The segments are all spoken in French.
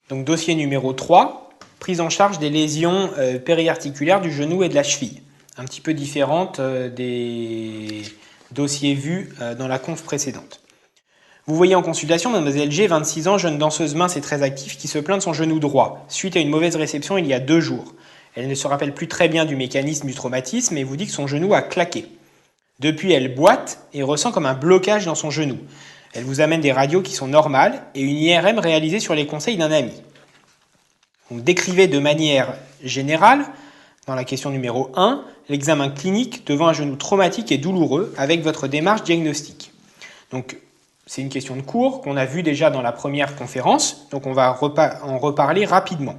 Donc dossier numéro 3, prise en charge des lésions périarticulaires du genou et de la cheville. Un petit peu différente des dossiers vus dans la conf précédente. Vous voyez en consultation Mademoiselle G, 26 ans, jeune danseuse mince et très active, qui se plaint de son genou droit, suite à une mauvaise réception il y a 2 jours. Elle ne se rappelle plus très bien du mécanisme du traumatisme et vous dit que son genou a claqué. Depuis, elle boite et ressent comme un blocage dans son genou. Elle vous amène des radios qui sont normales et une IRM réalisée sur les conseils d'un ami. Donc, décrivez de manière générale, dans la question numéro 1, l'examen clinique devant un genou traumatique et douloureux avec votre démarche diagnostique. Donc, c'est une question de cours qu'on a vue déjà dans la première conférence, donc on va en reparler rapidement.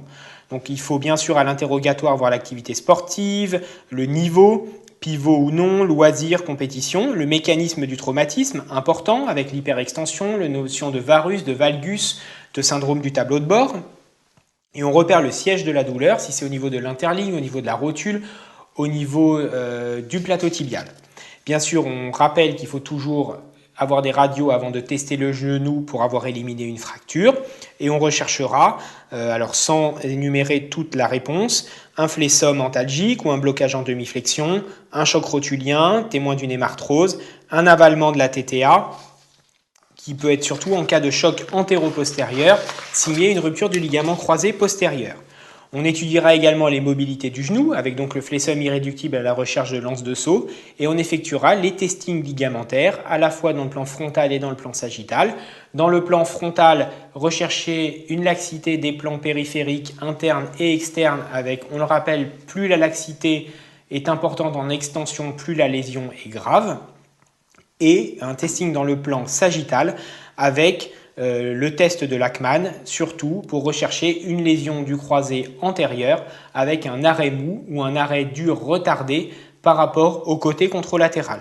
Donc, il faut bien sûr à l'interrogatoire voir l'activité sportive, le niveau, pivot ou non, loisir, compétition, le mécanisme du traumatisme, important, avec l'hyperextension, la notion de varus, de valgus, de syndrome du tableau de bord. Et on repère le siège de la douleur, si c'est au niveau de l'interligne, au niveau de la rotule, au niveau du plateau tibial. Bien sûr, on rappelle qu'il faut toujours avoir des radios avant de tester le genou pour avoir éliminé une fracture. Et on recherchera, alors sans énumérer toute la réponse, un flessum antalgique ou un blocage en demi-flexion, un choc rotulien, témoin d'une hémarthrose, un avalement de la TTA, qui peut être surtout en cas de choc antéro-postérieur, signé une rupture du ligament croisé postérieur. On étudiera également les mobilités du genou, avec donc le flessum irréductible à la recherche de l'anse de saut, et on effectuera les testings ligamentaires, à la fois dans le plan frontal et dans le plan sagittal. Dans le plan frontal, rechercher une laxité des plans périphériques internes et externes, avec, on le rappelle, plus la laxité est importante en extension, plus la lésion est grave. Et un testing dans le plan sagittal, avec le test de Lachman, surtout pour rechercher une lésion du croisé antérieur avec un arrêt mou ou un arrêt dur retardé par rapport au côté contralatéral.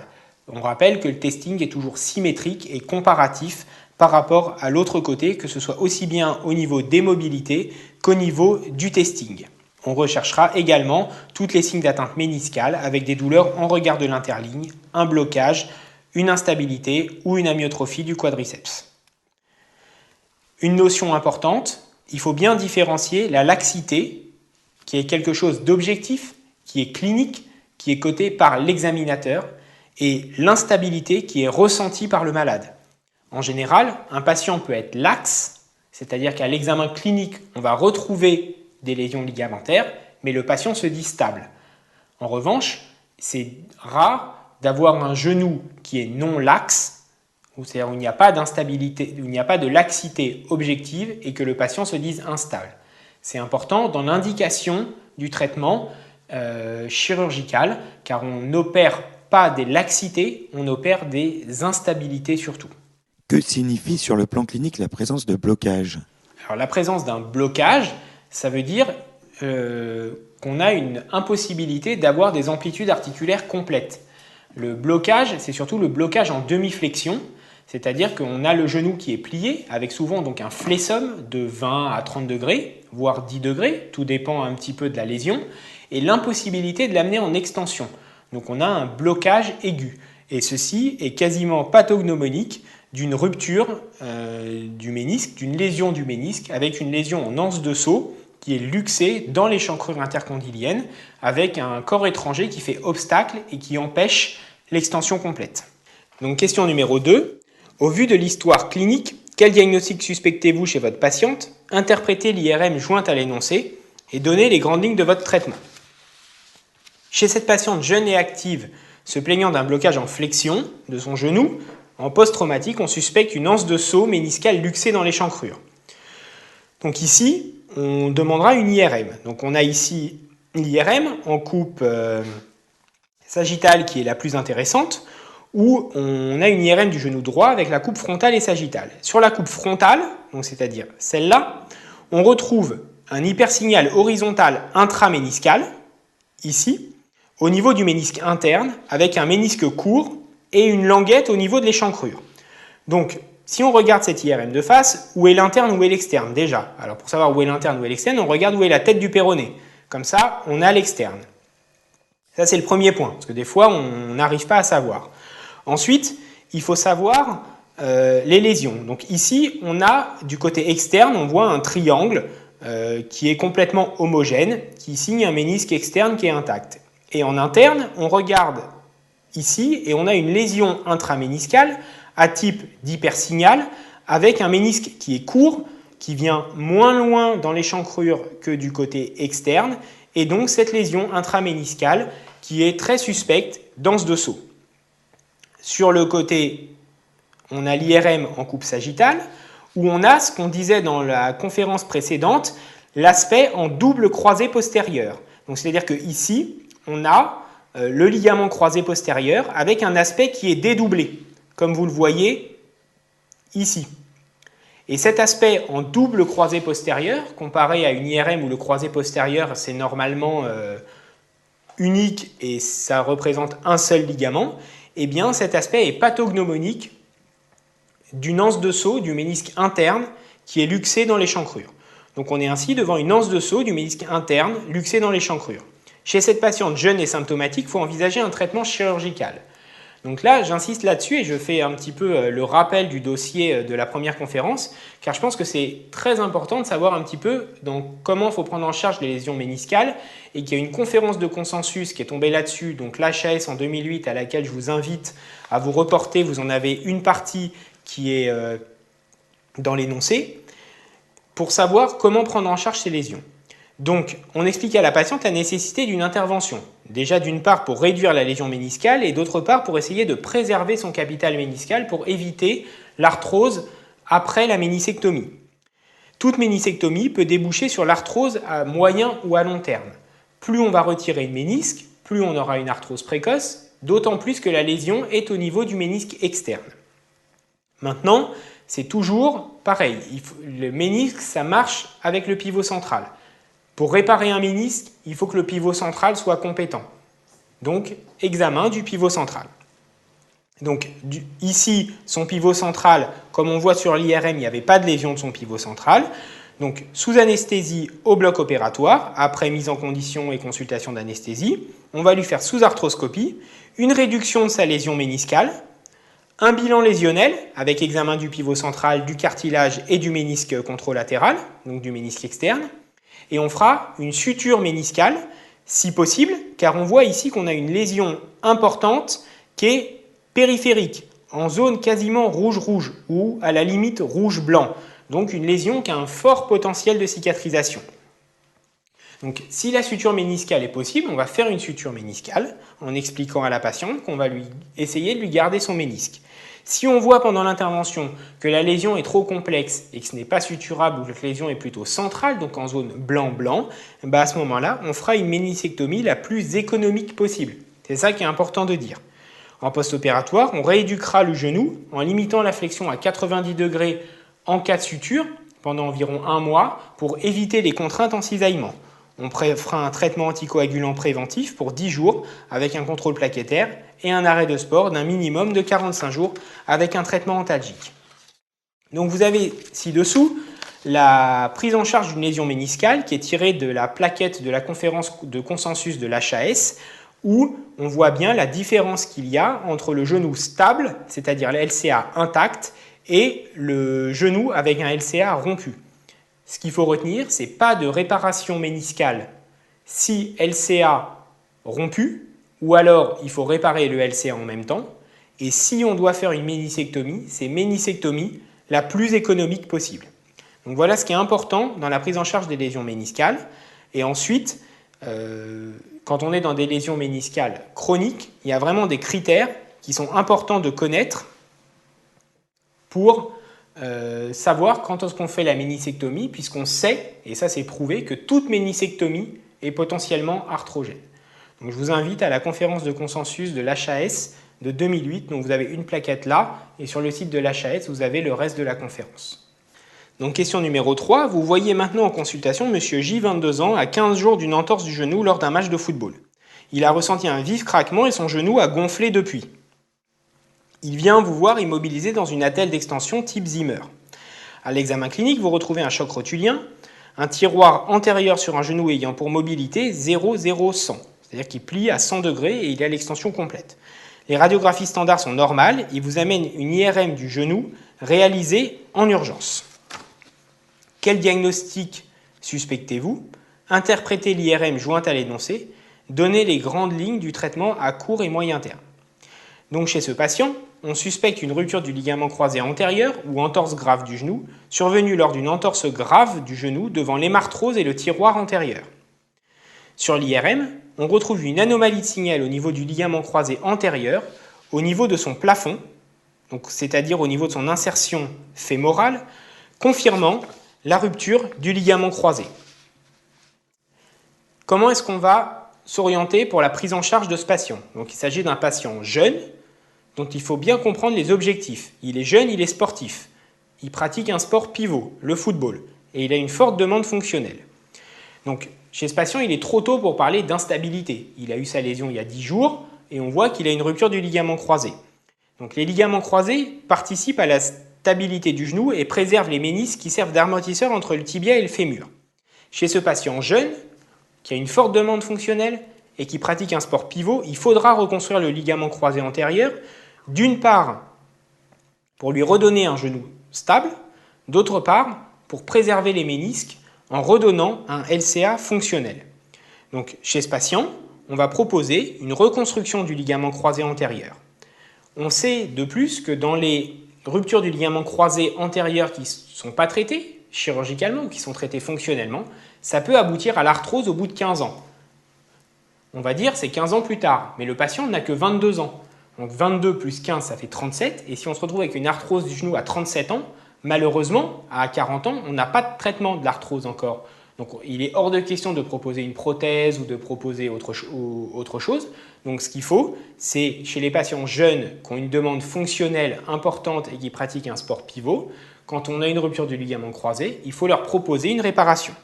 On rappelle que le testing est toujours symétrique et comparatif par rapport à l'autre côté, que ce soit aussi bien au niveau des mobilités qu'au niveau du testing. On recherchera également tous les signes d'atteinte méniscale avec des douleurs en regard de l'interligne, un blocage, une instabilité ou une amyotrophie du quadriceps. Une notion importante, il faut bien différencier la laxité, qui est quelque chose d'objectif, qui est clinique, qui est coté par l'examinateur, et l'instabilité qui est ressentie par le malade. En général, un patient peut être laxe, c'est-à-dire qu'à l'examen clinique, on va retrouver des lésions ligamentaires, mais le patient se dit stable. En revanche, c'est rare d'avoir un genou qui est non laxe, c'est-à-dire où il n'y a pas d'instabilité, où il n'y a pas de laxité objective et que le patient se dise instable. C'est important dans l'indication du traitement chirurgical, car on n'opère pas des laxités, on opère des instabilités surtout. Que signifie sur le plan clinique la présence de blocage ? Alors la présence d'un blocage, ça veut dire qu'on a une impossibilité d'avoir des amplitudes articulaires complètes. Le blocage, c'est surtout le blocage en demi-flexion, c'est-à-dire qu'on a le genou qui est plié, avec souvent donc un flessum de 20 à 30 degrés, voire 10 degrés, tout dépend un petit peu de la lésion, et l'impossibilité de l'amener en extension. Donc on a un blocage aigu, et ceci est quasiment pathognomonique d'une rupture du ménisque, d'une lésion du ménisque, avec une lésion en anse de saut qui est luxée dans l'échancrure intercondylienne, avec un corps étranger qui fait obstacle et qui empêche l'extension complète. Donc question numéro 2. Au vu de l'histoire clinique, quel diagnostic suspectez-vous chez votre patiente? Interprétez l'IRM jointe à l'énoncé et donnez les grandes lignes de votre traitement. Chez cette patiente jeune et active, se plaignant d'un blocage en flexion de son genou, en post-traumatique, on suspecte une anse de saut méniscale luxée dans l'échancrure. Donc ici, on demandera une IRM. Donc on a ici l'IRM en coupe sagittale qui est la plus intéressante, où on a une IRM du genou droit avec la coupe frontale et sagittale. Sur la coupe frontale, donc c'est-à-dire celle-là, on retrouve un hypersignal horizontal intraméniscal, ici, au niveau du ménisque interne, avec un ménisque court et une languette au niveau de l'échancrure. Donc, si on regarde cette IRM de face, où est l'interne, où est l'externe déjà? Alors pour savoir où est l'interne, où est l'externe, on regarde où est la tête du péroné. Comme ça, on a l'externe. Ça, c'est le premier point, parce que des fois, on n'arrive pas à savoir. Ensuite, il faut savoir les lésions. Donc ici, on a du côté externe, on voit un triangle qui est complètement homogène, qui signe un ménisque externe qui est intact. Et en interne, on regarde ici et on a une lésion intraméniscale à type d'hypersignal avec un ménisque qui est court, qui vient moins loin dans l'échancrure que du côté externe, et donc cette lésion intraméniscale qui est très suspecte dans ce dessous. Sur le côté, on a l'IRM en coupe sagittale, où on a ce qu'on disait dans la conférence précédente, l'aspect en double croisée postérieure. Donc c'est-à-dire qu'ici, on a le ligament croisé postérieur avec un aspect qui est dédoublé, comme vous le voyez ici. Et cet aspect en double croisée postérieure, comparé à une IRM où le croisé postérieur c'est normalement unique et ça représente un seul ligament, eh bien cet aspect est pathognomonique d'une anse de saut du ménisque interne qui est luxé dans l'échancrure. Donc on est ainsi devant une anse de saut du ménisque interne luxé dans l'échancrure. Chez cette patiente jeune et symptomatique, il faut envisager un traitement chirurgical. Donc là, j'insiste là-dessus et je fais un petit peu le rappel du dossier de la première conférence, car je pense que c'est très important de savoir un petit peu comment il faut prendre en charge les lésions méniscales et qu'il y a une conférence de consensus qui est tombée là-dessus, donc l'HAS en 2008, à laquelle je vous invite à vous reporter. Vous en avez une partie qui est dans l'énoncé, pour savoir comment prendre en charge ces lésions. Donc, on explique à la patiente la nécessité d'une intervention. Déjà, d'une part, pour réduire la lésion méniscale et d'autre part, pour essayer de préserver son capital méniscal pour éviter l'arthrose après la ménisectomie. Toute ménisectomie peut déboucher sur l'arthrose à moyen ou à long terme. Plus on va retirer une ménisque, plus on aura une arthrose précoce, d'autant plus que la lésion est au niveau du ménisque externe. Maintenant, c'est toujours pareil. Le ménisque, ça marche avec le pivot central. Pour réparer un ménisque, il faut que le pivot central soit compétent. Donc, examen du pivot central. Donc, ici, son pivot central, comme on voit sur l'IRM, il n'y avait pas de lésion de son pivot central. Donc, sous anesthésie au bloc opératoire, après mise en condition et consultation d'anesthésie, on va lui faire sous arthroscopie une réduction de sa lésion méniscale, un bilan lésionnel avec examen du pivot central, du cartilage et du ménisque contralatéral, donc du ménisque externe. Et on fera une suture méniscale, si possible, car on voit ici qu'on a une lésion importante qui est périphérique, en zone quasiment rouge-rouge, ou à la limite rouge-blanc. Donc une lésion qui a un fort potentiel de cicatrisation. Donc si la suture méniscale est possible, on va faire une suture méniscale en expliquant à la patiente qu'on va essayer de lui garder son ménisque. Si on voit pendant l'intervention que la lésion est trop complexe et que ce n'est pas suturable ou que la lésion est plutôt centrale, donc en zone blanc-blanc, à ce moment-là, on fera une ménisectomie la plus économique possible. C'est ça qui est important de dire. En post-opératoire, on rééduquera le genou en limitant la flexion à 90 degrés en cas de suture pendant environ 1 mois pour éviter les contraintes en cisaillement. On fera un traitement anticoagulant préventif pour 10 jours avec un contrôle plaquettaire et un arrêt de sport d'un minimum de 45 jours avec un traitement antalgique. Donc vous avez ci-dessous la prise en charge d'une lésion méniscale qui est tirée de la plaquette de la conférence de consensus de l'HAS où on voit bien la différence qu'il y a entre le genou stable, c'est-à-dire la LCA intacte, et le genou avec un LCA rompu. Ce qu'il faut retenir, ce n'est pas de réparation méniscale si LCA rompu, ou alors il faut réparer le LCA en même temps. Et si on doit faire une ménisectomie, c'est ménisectomie la plus économique possible. Donc voilà ce qui est important dans la prise en charge des lésions méniscales. Et ensuite, quand on est dans des lésions méniscales chroniques, il y a vraiment des critères qui sont importants de connaître pour savoir quand est-ce qu'on fait la ménisectomie, puisqu'on sait, et ça c'est prouvé, que toute ménisectomie est potentiellement arthrogène. Donc je vous invite à la conférence de consensus de l'HAS de 2008, donc vous avez une plaquette là, et sur le site de l'HAS, vous avez le reste de la conférence. Donc question numéro 3, vous voyez maintenant en consultation Monsieur J, 22 ans, à 15 jours d'une entorse du genou lors d'un match de football. Il a ressenti un vif craquement et son genou a gonflé depuis. Il vient vous voir immobilisé dans une attelle d'extension type Zimmer. À l'examen clinique, vous retrouvez un choc rotulien, un tiroir antérieur sur un genou ayant pour mobilité 0,0-100, c'est-à-dire qu'il plie à 100 degrés et il a l'extension complète. Les radiographies standards sont normales. Ils vous amènent une IRM du genou réalisée en urgence. Quel diagnostic suspectez-vous? Interprétez l'IRM jointe à l'énoncé. Donnez les grandes lignes du traitement à court et moyen terme. Donc chez ce patient, on suspecte une rupture du ligament croisé antérieur ou entorse grave du genou, survenue lors d'une entorse grave du genou devant l'hémarthrose et le tiroir antérieur. Sur l'IRM, on retrouve une anomalie de signal au niveau du ligament croisé antérieur, au niveau de son plafond, c'est-à-dire au niveau de son insertion fémorale, confirmant la rupture du ligament croisé. Comment est-ce qu'on va s'orienter pour la prise en charge de ce patient? Donc, il s'agit d'un patient jeune, dont il faut bien comprendre les objectifs. Il est jeune, il est sportif. Il pratique un sport pivot, le football, et il a une forte demande fonctionnelle. Donc, chez ce patient, il est trop tôt pour parler d'instabilité. Il a eu sa lésion il y a 10 jours, et on voit qu'il a une rupture du ligament croisé. Donc, les ligaments croisés participent à la stabilité du genou et préservent les ménisques qui servent d'amortisseur entre le tibia et le fémur. Chez ce patient jeune, qui a une forte demande fonctionnelle et qui pratique un sport pivot, il faudra reconstruire le ligament croisé antérieur, d'une part pour lui redonner un genou stable, d'autre part pour préserver les ménisques en redonnant un LCA fonctionnel. Donc chez ce patient, on va proposer une reconstruction du ligament croisé antérieur. On sait de plus que dans les ruptures du ligament croisé antérieur qui ne sont pas traitées chirurgicalement ou qui sont traitées fonctionnellement, ça peut aboutir à l'arthrose au bout de 15 ans. On va dire c'est 15 ans plus tard, mais le patient n'a que 22 ans. Donc 22 plus 15, ça fait 37. Et si on se retrouve avec une arthrose du genou à 37 ans, malheureusement, à 40 ans, on n'a pas de traitement de l'arthrose encore. Donc il est hors de question de proposer une prothèse ou de proposer autre chose. Donc ce qu'il faut, c'est chez les patients jeunes qui ont une demande fonctionnelle importante et qui pratiquent un sport pivot, quand on a une rupture du ligament croisé, il faut leur proposer une réparation.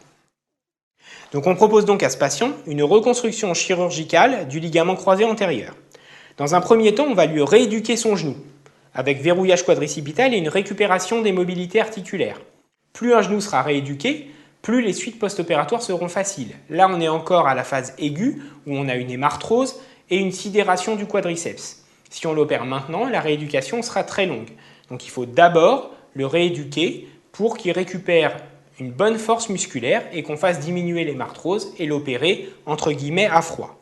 Donc on propose donc à ce patient une reconstruction chirurgicale du ligament croisé antérieur. Dans un premier temps, on va lui rééduquer son genou, avec verrouillage quadricipital et une récupération des mobilités articulaires. Plus un genou sera rééduqué, plus les suites post-opératoires seront faciles. Là, on est encore à la phase aiguë, où on a une hémarthrose et une sidération du quadriceps. Si on l'opère maintenant, la rééducation sera très longue. Donc il faut d'abord le rééduquer pour qu'il récupère une bonne force musculaire et qu'on fasse diminuer l'hémarthrose et l'opérer entre guillemets à froid.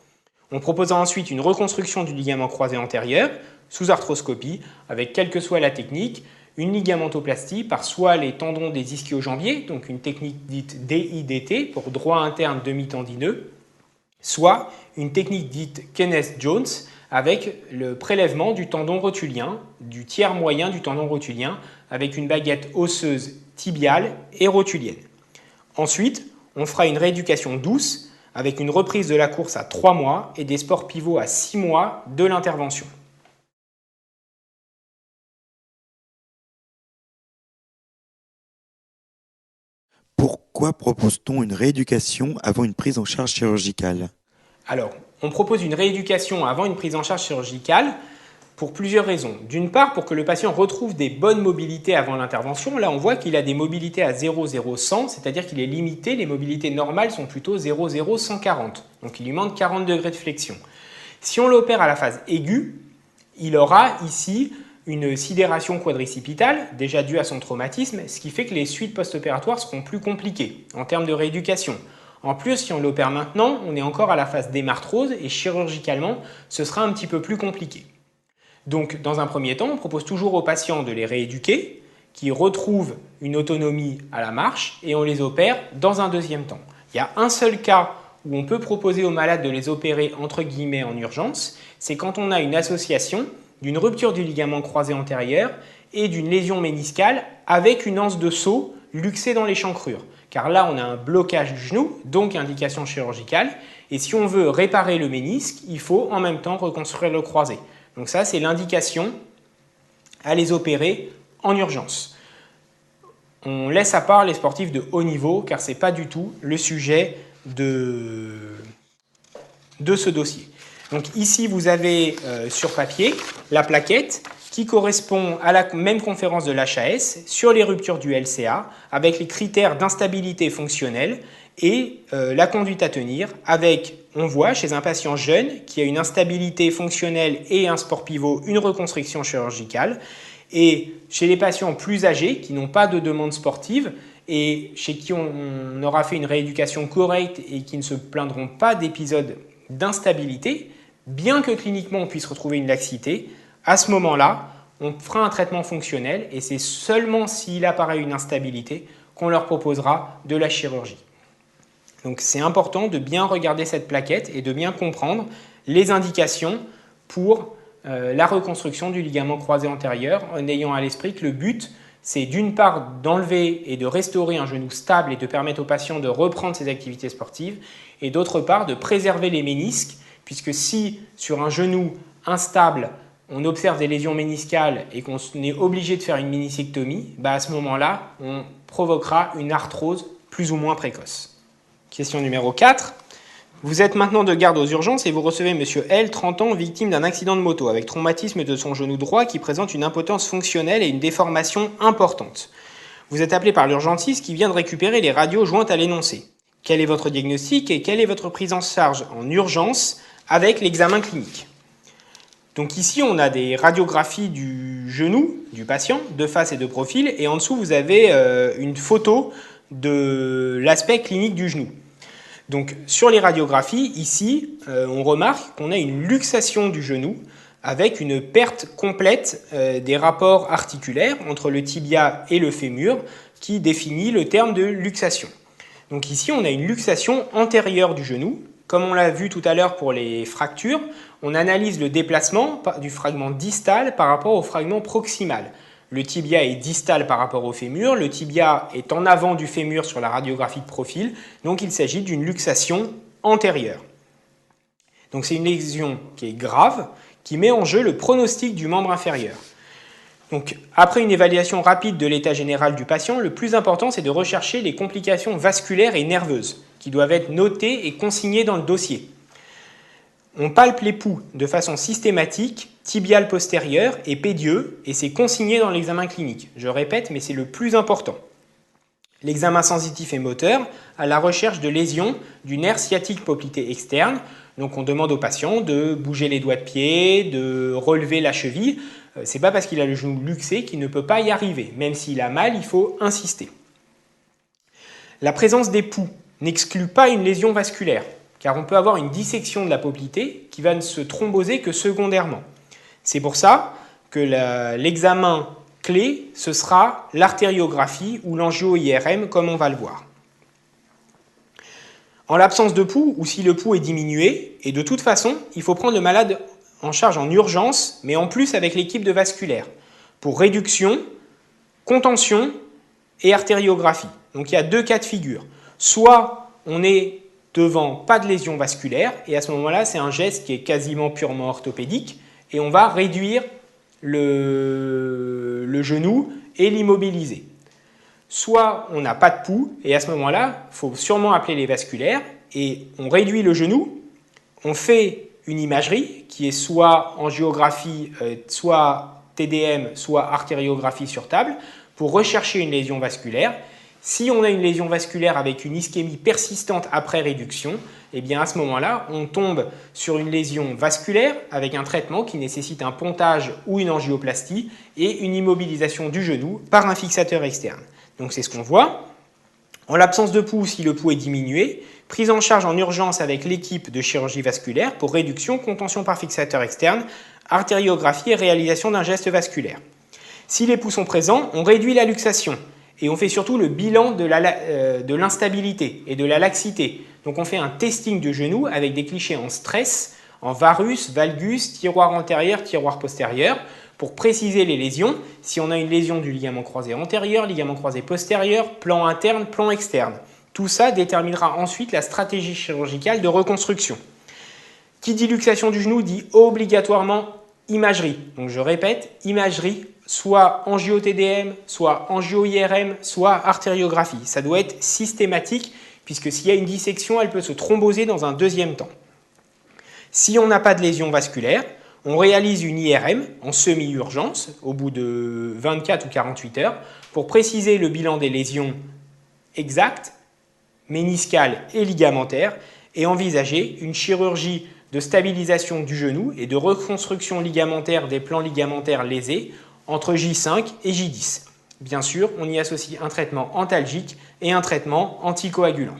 On proposera ensuite une reconstruction du ligament croisé antérieur sous arthroscopie avec quelle que soit la technique, une ligamentoplastie par soit les tendons des ischio-jambiers, donc une technique dite DIDT pour droit interne demi-tendineux, soit une technique dite Kenneth-Jones avec le prélèvement du tendon rotulien, du tiers moyen du tendon rotulien, avec une baguette osseuse tibiale et rotulienne. Ensuite, on fera une rééducation douce avec une reprise de la course à 3 mois et des sports pivots à 6 mois de l'intervention. Pourquoi propose-t-on une rééducation avant une prise en charge chirurgicale? Alors, on propose une rééducation avant une prise en charge chirurgicale pour plusieurs raisons. D'une part, pour que le patient retrouve des bonnes mobilités avant l'intervention. Là, on voit qu'il a des mobilités à 0,0-100, c'est-à-dire qu'il est limité. Les mobilités normales sont plutôt 0,0-140. Donc, il lui manque 40 degrés de flexion. Si on l'opère à la phase aiguë, il aura ici une sidération quadricipitale, déjà due à son traumatisme, ce qui fait que les suites post-opératoires seront plus compliquées en termes de rééducation. En plus, si on l'opère maintenant, on est encore à la phase d'hémarthrose et chirurgicalement, ce sera un petit peu plus compliqué. Donc, dans un premier temps, on propose toujours aux patients de les rééduquer, qui retrouvent une autonomie à la marche, et on les opère dans un deuxième temps. Il y a un seul cas où on peut proposer aux malades de les opérer entre guillemets en urgence, c'est quand on a une association d'une rupture du ligament croisé antérieur et d'une lésion méniscale avec une anse de saut luxée dans l'échancrure. Car là, on a un blocage du genou, donc indication chirurgicale, et si on veut réparer le ménisque, il faut en même temps reconstruire le croisé. Donc ça, c'est l'indication à les opérer en urgence. On laisse à part les sportifs de haut niveau, car ce n'est pas du tout le sujet de ce dossier. Donc ici, vous avez sur papier la plaquette qui correspond à la même conférence de l'HAS sur les ruptures du LCA avec les critères d'instabilité fonctionnelle et la conduite à tenir avec on voit chez un patient jeune qui a une instabilité fonctionnelle et un sport pivot, une reconstruction chirurgicale. Et chez les patients plus âgés qui n'ont pas de demande sportive et chez qui on aura fait une rééducation correcte et qui ne se plaindront pas d'épisodes d'instabilité, bien que cliniquement on puisse retrouver une laxité, à ce moment-là, on fera un traitement fonctionnel et c'est seulement s'il apparaît une instabilité qu'on leur proposera de la chirurgie. Donc c'est important de bien regarder cette plaquette et de bien comprendre les indications pour la reconstruction du ligament croisé antérieur en ayant à l'esprit que le but, c'est d'une part d'enlever et de restaurer un genou stable et de permettre au patient de reprendre ses activités sportives et d'autre part de préserver les ménisques puisque si sur un genou instable, on observe des lésions méniscales et qu'on est obligé de faire une méniscectomie, à ce moment-là, on provoquera une arthrose plus ou moins précoce. Question numéro 4. Vous êtes maintenant de garde aux urgences et vous recevez monsieur L, 30 ans, victime d'un accident de moto avec traumatisme de son genou droit qui présente une impotence fonctionnelle et une déformation importante. Vous êtes appelé par l'urgentiste qui vient de récupérer les radios jointes à l'énoncé. Quel est votre diagnostic et quelle est votre prise en charge en urgence avec l'examen clinique? Donc ici, on a des radiographies du genou du patient, de face et de profil, et en dessous, vous avez une photo de l'aspect clinique du genou. Donc sur les radiographies, ici, on remarque qu'on a une luxation du genou avec une perte complète des rapports articulaires entre le tibia et le fémur qui définit le terme de luxation. Donc ici, on a une luxation antérieure du genou. Comme on l'a vu tout à l'heure pour les fractures, on analyse le déplacement du fragment distal par rapport au fragment proximal. Le tibia est distal par rapport au fémur, le tibia est en avant du fémur sur la radiographie de profil, donc il s'agit d'une luxation antérieure. Donc c'est une lésion qui est grave, qui met en jeu le pronostic du membre inférieur. Donc, après une évaluation rapide de l'état général du patient, le plus important c'est de rechercher les complications vasculaires et nerveuses qui doivent être notées et consignées dans le dossier. On palpe les poux de façon systématique, tibial postérieur et pédieux, et c'est consigné dans l'examen clinique. Je répète, mais c'est le plus important. L'examen sensitif et moteur à la recherche de lésions du nerf sciatique poplité externe. Donc on demande au patient de bouger les doigts de pied, de relever la cheville. C'est pas parce qu'il a le genou luxé qu'il ne peut pas y arriver. Même s'il a mal, il faut insister. La présence des poux n'exclut pas une lésion vasculaire, car on peut avoir une dissection de la poplité qui va ne se thromboser que secondairement. C'est pour ça que l'examen clé, ce sera l'artériographie ou l'angio-IRM, comme on va le voir. En l'absence de pouls, ou si le pouls est diminué, et de toute façon, il faut prendre le malade en charge en urgence, mais en plus avec l'équipe de vasculaire, pour réduction, contention et artériographie. Donc il y a deux cas de figure. Soit on est devant pas de lésion vasculaire, et à ce moment-là, c'est un geste qui est quasiment purement orthopédique, et on va réduire le genou et l'immobiliser. Soit on n'a pas de pouls, et à ce moment-là, il faut sûrement appeler les vasculaires, et on réduit le genou, on fait une imagerie qui est soit angiographie, soit TDM, soit artériographie sur table, pour rechercher une lésion vasculaire. Si on a une lésion vasculaire avec une ischémie persistante après réduction, eh bien à ce moment-là, on tombe sur une lésion vasculaire avec un traitement qui nécessite un pontage ou une angioplastie et une immobilisation du genou par un fixateur externe. Donc c'est ce qu'on voit. En l'absence de pouls, si le pouls est diminué, prise en charge en urgence avec l'équipe de chirurgie vasculaire pour réduction, contention par fixateur externe, artériographie et réalisation d'un geste vasculaire. Si les pouls sont présents, on réduit la luxation. Et on fait surtout le bilan de l'instabilité et de la laxité. Donc on fait un testing de genou avec des clichés en stress, en varus, valgus, tiroir antérieur, tiroir postérieur, pour préciser les lésions. Si on a une lésion du ligament croisé antérieur, ligament croisé postérieur, plan interne, plan externe. Tout ça déterminera ensuite la stratégie chirurgicale de reconstruction. Qui dit luxation du genou dit obligatoirement imagerie. Donc je répète, imagerie, soit angio-TDM, soit angio-IRM, soit artériographie. Ça doit être systématique puisque s'il y a une dissection, elle peut se thromboser dans un deuxième temps. Si on n'a pas de lésion vasculaire, on réalise une IRM en semi-urgence au bout de 24 ou 48 heures pour préciser le bilan des lésions exactes, méniscales et ligamentaires et envisager une chirurgie de stabilisation du genou et de reconstruction ligamentaire des plans ligamentaires lésés entre J5 et J10. Bien sûr, on y associe un traitement antalgique et un traitement anticoagulant.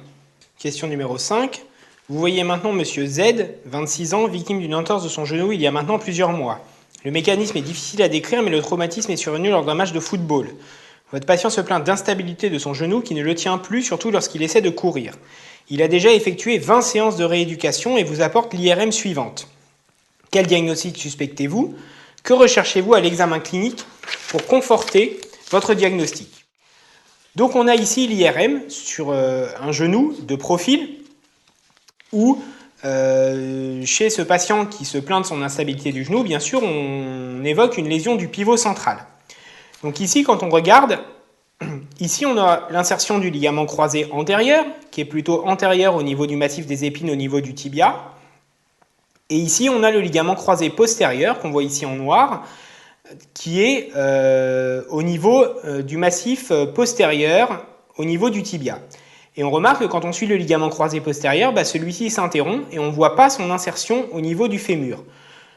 Question numéro 5. Vous voyez maintenant Monsieur Z, 26 ans, victime d'une entorse de son genou il y a maintenant plusieurs mois. Le mécanisme est difficile à décrire, mais le traumatisme est survenu lors d'un match de football. Votre patient se plaint d'instabilité de son genou qui ne le tient plus, surtout lorsqu'il essaie de courir. Il a déjà effectué 20 séances de rééducation et vous apporte l'IRM suivante. Quel diagnostic suspectez-vous? Que recherchez-vous à l'examen clinique pour conforter votre diagnostic? Donc on a ici l'IRM sur un genou de profil où chez ce patient qui se plaint de son instabilité du genou, bien sûr, on évoque une lésion du pivot central. Donc ici, quand on regarde, ici on a l'insertion du ligament croisé antérieur, qui est plutôt antérieur au niveau du massif des épines, au niveau du tibia. Et ici, on a le ligament croisé postérieur, qu'on voit ici en noir, qui est au niveau du massif postérieur, au niveau du tibia. Et on remarque que quand on suit le ligament croisé postérieur, celui-ci s'interrompt et on ne voit pas son insertion au niveau du fémur.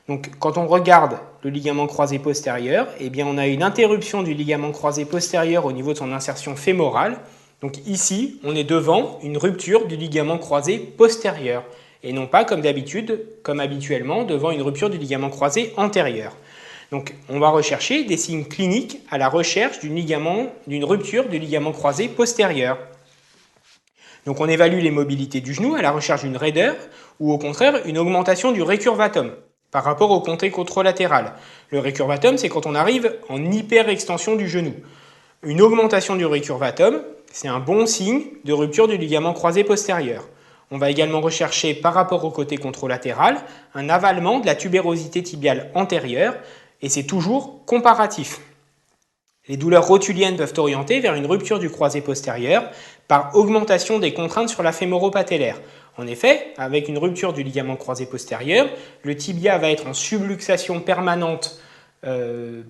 Donc quand on regarde le ligament croisé postérieur, eh bien, on a une interruption du ligament croisé postérieur au niveau de son insertion fémorale. Donc ici, on est devant une rupture du ligament croisé postérieur et non pas comme d'habitude, comme habituellement, devant une rupture du ligament croisé antérieur. Donc on va rechercher des signes cliniques à la recherche d'une rupture du ligament croisé postérieur. Donc on évalue les mobilités du genou à la recherche d'une raideur ou au contraire une augmentation du récurvatum par rapport au côté contralatéral. Le récurvatum, c'est quand on arrive en hyperextension du genou. Une augmentation du récurvatum, c'est un bon signe de rupture du ligament croisé postérieur. On va également rechercher par rapport au côté contralatéral un avalement de la tubérosité tibiale antérieure et c'est toujours comparatif. Les douleurs rotuliennes peuvent orienter vers une rupture du croisé postérieur par augmentation des contraintes sur la fémoro-patellaire. En effet, avec une rupture du ligament croisé postérieur, le tibia va être en subluxation permanente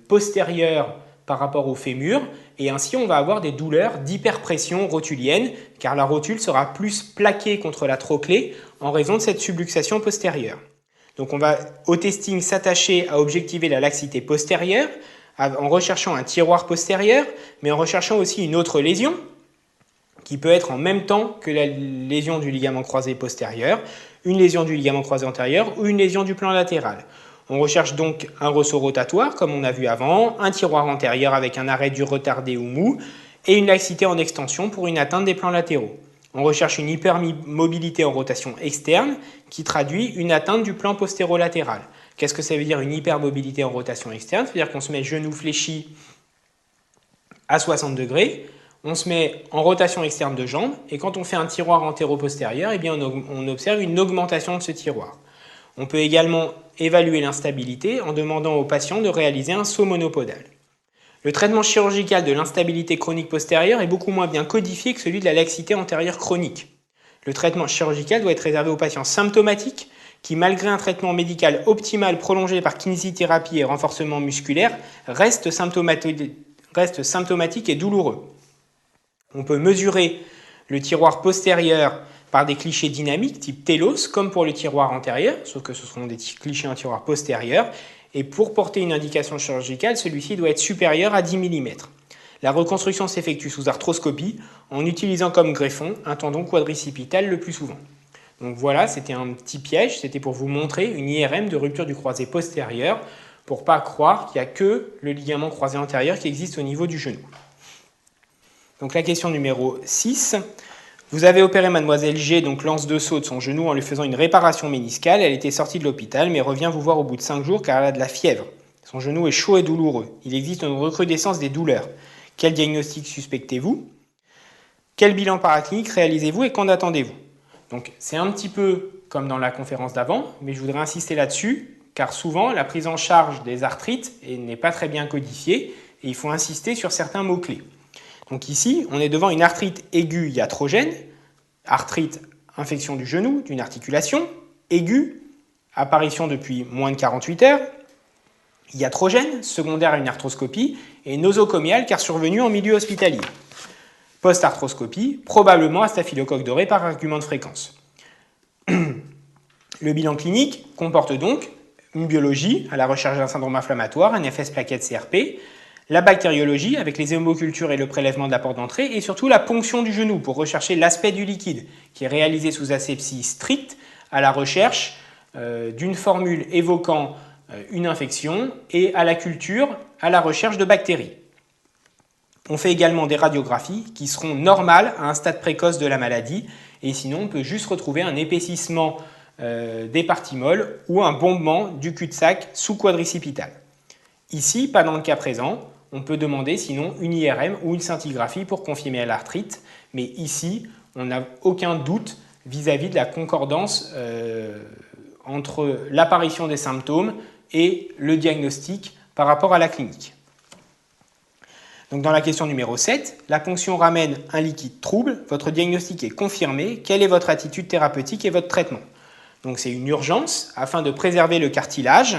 postérieure par rapport au fémur et ainsi on va avoir des douleurs d'hyperpression rotulienne car la rotule sera plus plaquée contre la trochlée en raison de cette subluxation postérieure. Donc on va au testing s'attacher à objectiver la laxité postérieure en recherchant un tiroir postérieur, mais en recherchant aussi une autre lésion, qui peut être en même temps que la lésion du ligament croisé postérieur, une lésion du ligament croisé antérieur ou une lésion du plan latéral. On recherche donc un ressaut rotatoire, comme on a vu avant, un tiroir antérieur avec un arrêt du retardé ou mou, et une laxité en extension pour une atteinte des plans latéraux. On recherche une hypermobilité en rotation externe, qui traduit une atteinte du plan postérolatéral. Qu'est-ce que ça veut dire une hypermobilité en rotation externe? C'est-à-dire qu'on se met genou fléchi à 60 degrés, on se met en rotation externe de jambe, et quand on fait un tiroir antéro-postérieur, eh bien on observe une augmentation de ce tiroir. On peut également évaluer l'instabilité en demandant au patient de réaliser un saut monopodal. Le traitement chirurgical de l'instabilité chronique postérieure est beaucoup moins bien codifié que celui de la laxité antérieure chronique. Le traitement chirurgical doit être réservé aux patients symptomatiques qui, malgré un traitement médical optimal prolongé par kinésithérapie et renforcement musculaire, reste symptomatique et douloureux. On peut mesurer le tiroir postérieur par des clichés dynamiques type télos, comme pour le tiroir antérieur, sauf que ce seront des clichés en tiroir postérieur. Et pour porter une indication chirurgicale, celui-ci doit être supérieur à 10 mm. La reconstruction s'effectue sous arthroscopie en utilisant comme greffon un tendon quadricipital le plus souvent. Donc voilà, c'était un petit piège, c'était pour vous montrer une IRM de rupture du croisé postérieur pour ne pas croire qu'il n'y a que le ligament croisé antérieur qui existe au niveau du genou. Donc la question numéro 6. Vous avez opéré mademoiselle G, donc lance de saut de son genou en lui faisant une réparation méniscale. Elle était sortie de l'hôpital mais revient vous voir au bout de 5 jours car elle a de la fièvre. Son genou est chaud et douloureux. Il existe une recrudescence des douleurs. Quel diagnostic suspectez-vous? Quel bilan paraclinique réalisez-vous et qu'en attendez-vous? Donc c'est un petit peu comme dans la conférence d'avant, mais je voudrais insister là-dessus, car souvent la prise en charge des arthrites n'est pas très bien codifiée et il faut insister sur certains mots-clés. Donc ici, on est devant une arthrite aiguë iatrogène, arthrite, infection du genou, d'une articulation, aiguë, apparition depuis moins de 48 heures, iatrogène, secondaire à une arthroscopie, et nosocomiale car survenue en milieu hospitalier. Post-arthroscopie, probablement à staphylocoque doré par argument de fréquence. Le bilan clinique comporte donc une biologie à la recherche d'un syndrome inflammatoire, un FS plaquette CRP, la bactériologie avec les hémocultures et le prélèvement de la porte d'entrée, et surtout la ponction du genou pour rechercher l'aspect du liquide, qui est réalisé sous asepsie stricte à la recherche d'une formule évoquant une infection et à la culture à la recherche de bactéries. On fait également des radiographies qui seront normales à un stade précoce de la maladie, et sinon on peut juste retrouver un épaississement des parties molles ou un bombement du cul-de-sac sous-quadricipital. Ici, pas dans le cas présent, on peut demander sinon une IRM ou une scintigraphie pour confirmer l'arthrite, mais ici, on n'a aucun doute vis-à-vis de la concordance entre l'apparition des symptômes et le diagnostic par rapport à la clinique. Donc dans la question numéro 7, la ponction ramène un liquide trouble, votre diagnostic est confirmé, quelle est votre attitude thérapeutique et votre traitement? Donc c'est une urgence afin de préserver le cartilage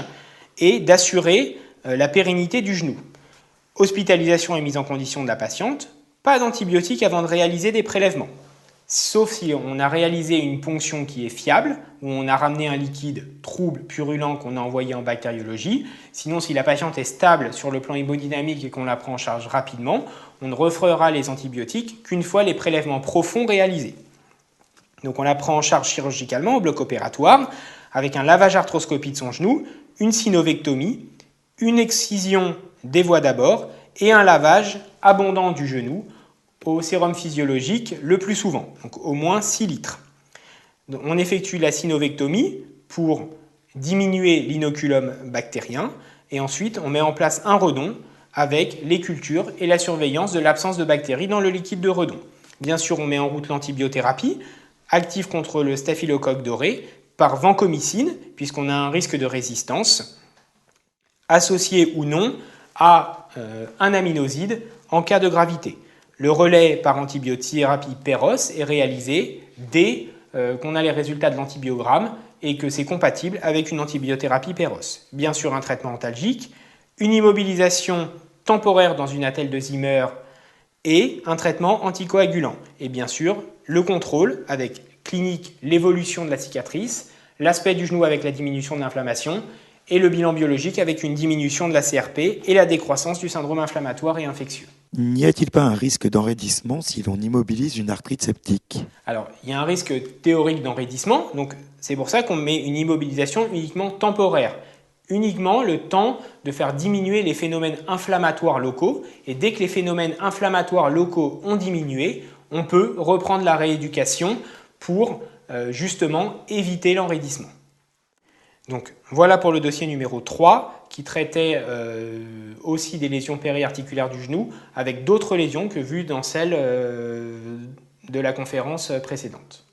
et d'assurer la pérennité du genou. Hospitalisation et mise en condition de la patiente, pas d'antibiotiques avant de réaliser des prélèvements. Sauf si on a réalisé une ponction qui est fiable, où on a ramené un liquide trouble, purulent qu'on a envoyé en bactériologie. Sinon, si la patiente est stable sur le plan hémodynamique et qu'on la prend en charge rapidement, on ne refera les antibiotiques qu'une fois les prélèvements profonds réalisés. Donc on la prend en charge chirurgicalement au bloc opératoire, avec un lavage arthroscopie de son genou, une synovectomie, une excision des voies d'abord et un lavage abondant du genou au sérum physiologique le plus souvent, donc au moins 6 litres. Donc on effectue la synovectomie pour diminuer l'inoculum bactérien et ensuite on met en place un redon avec les cultures et la surveillance de l'absence de bactéries dans le liquide de redon. Bien sûr, on met en route l'antibiothérapie, active contre le staphylocoque doré par vancomycine, puisqu'on a un risque de résistance, associé ou non à un aminoside en cas de gravité. Le relais par antibiothérapie Péros est réalisé dès qu'on a les résultats de l'antibiogramme et que c'est compatible avec une antibiothérapie Péros. Bien sûr, un traitement antalgique, une immobilisation temporaire dans une attelle de Zimmer et un traitement anticoagulant. Et bien sûr, le contrôle avec clinique, l'évolution de la cicatrice, l'aspect du genou avec la diminution de l'inflammation et le bilan biologique avec une diminution de la CRP et la décroissance du syndrome inflammatoire et infectieux. N'y a-t-il pas un risque d'enraidissement si l'on immobilise une arthrite septique? Alors, il y a un risque théorique d'enraidissement, donc c'est pour ça qu'on met une immobilisation uniquement temporaire, uniquement le temps de faire diminuer les phénomènes inflammatoires locaux, et dès que les phénomènes inflammatoires locaux ont diminué, on peut reprendre la rééducation pour justement éviter l'enraidissement. Donc voilà pour le dossier numéro 3 qui traitait aussi des lésions périarticulaires du genou avec d'autres lésions que vues dans celles de la conférence précédente.